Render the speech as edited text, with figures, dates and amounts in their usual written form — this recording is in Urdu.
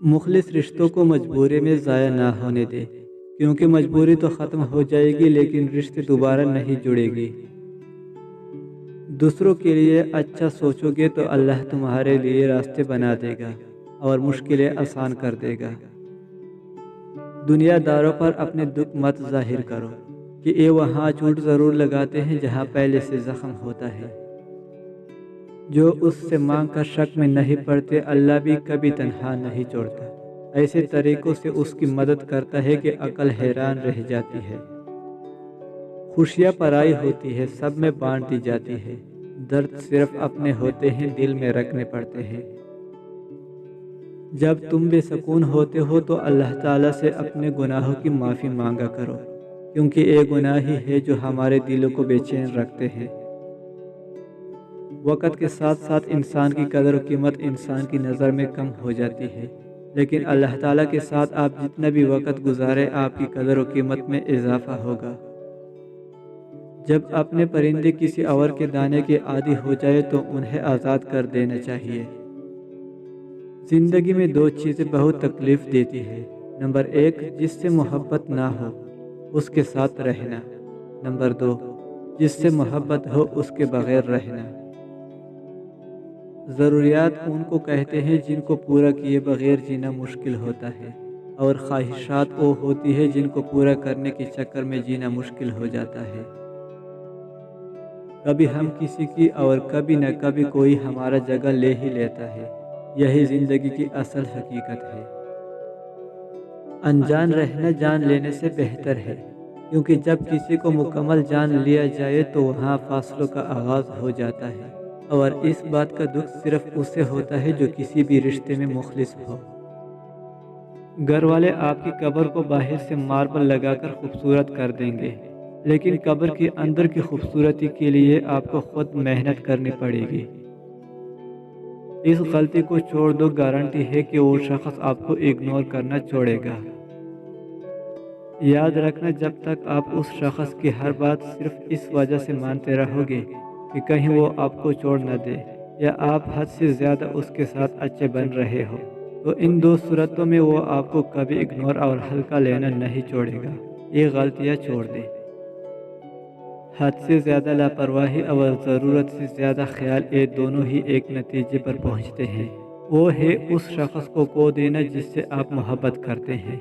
مخلص رشتوں کو مجبوری میں ضائع نہ ہونے دے، کیونکہ مجبوری تو ختم ہو جائے گی لیکن رشتے دوبارہ نہیں جڑے گی۔ دوسروں کے لیے اچھا سوچو گے تو اللہ تمہارے لیے راستے بنا دے گا اور مشکلیں آسان کر دے گا۔ دنیا داروں پر اپنے دکھ مت ظاہر کرو کہ یہ وہاں چوٹ ضرور لگاتے ہیں جہاں پہلے سے زخم ہوتا ہے۔ جو اس سے مانگ کر شک میں نہیں پڑتے، اللہ بھی کبھی تنہا نہیں چھوڑتا۔ ایسے طریقوں سے اس کی مدد کرتا ہے کہ عقل حیران رہ جاتی ہے۔ خوشیاں پرائی ہوتی ہے، سب میں بانٹ دی جاتی ہے۔ درد صرف اپنے ہوتے ہیں، دل میں رکھنے پڑتے ہیں۔ جب تم بے سکون ہوتے ہو تو اللہ تعالیٰ سے اپنے گناہوں کی معافی مانگا کرو، کیونکہ یہ گناہ ہی ہے جو ہمارے دلوں کو بے چین رکھتے ہیں۔ وقت کے ساتھ ساتھ انسان کی قدر و قیمت انسان کی نظر میں کم ہو جاتی ہے، لیکن اللہ تعالیٰ کے ساتھ آپ جتنا بھی وقت گزارے آپ کی قدر و قیمت میں اضافہ ہوگا۔ جب اپنے پرندے کسی اور کے دانے کے عادی ہو جائے تو انہیں آزاد کر دینا چاہیے۔ زندگی میں دو چیزیں بہت تکلیف دیتی ہے۔ نمبر 1، جس سے محبت نہ ہو اس کے ساتھ رہنا۔ نمبر 2، جس سے محبت ہو اس کے بغیر رہنا۔ ضروریات ان کو کہتے ہیں جن کو پورا کیے بغیر جینا مشکل ہوتا ہے، اور خواہشات وہ ہوتی ہے جن کو پورا کرنے کے چکر میں جینا مشکل ہو جاتا ہے۔ کبھی ہم کسی کی اور کبھی نہ کبھی کوئی ہمارا جگہ لے ہی لیتا ہے، یہی زندگی کی اصل حقیقت ہے۔ انجان رہنا جان لینے سے بہتر ہے، کیونکہ جب کسی کو مکمل جان لیا جائے تو وہاں فاصلوں کا آغاز ہو جاتا ہے، اور اس بات کا دکھ صرف اسے ہوتا ہے جو کسی بھی رشتے میں مخلص ہو۔ گھر والے آپ کی قبر کو باہر سے ماربل لگا کر خوبصورت کر دیں گے، لیکن قبر کے اندر کی خوبصورتی کے لیے آپ کو خود محنت کرنی پڑے گی۔ اس غلطی کو چھوڑ دو، گارنٹی ہے کہ وہ شخص آپ کو اگنور کرنا چھوڑے گا۔ یاد رکھنا، جب تک آپ اس شخص کی ہر بات صرف اس وجہ سے مانتے رہو گے کہ کہیں وہ آپ کو چھوڑ نہ دے، یا آپ حد سے زیادہ اس کے ساتھ اچھے بن رہے ہو، تو ان دو صورتوں میں وہ آپ کو کبھی اگنور اور ہلکا لینا نہیں چھوڑے گا۔ یہ غلطیاں چھوڑ دیں۔ حد سے زیادہ لاپرواہی اور ضرورت سے زیادہ خیال، یہ دونوں ہی ایک نتیجے پر پہنچتے ہیں، وہ ہے اس شخص کو کھو دینا جس سے آپ محبت کرتے ہیں۔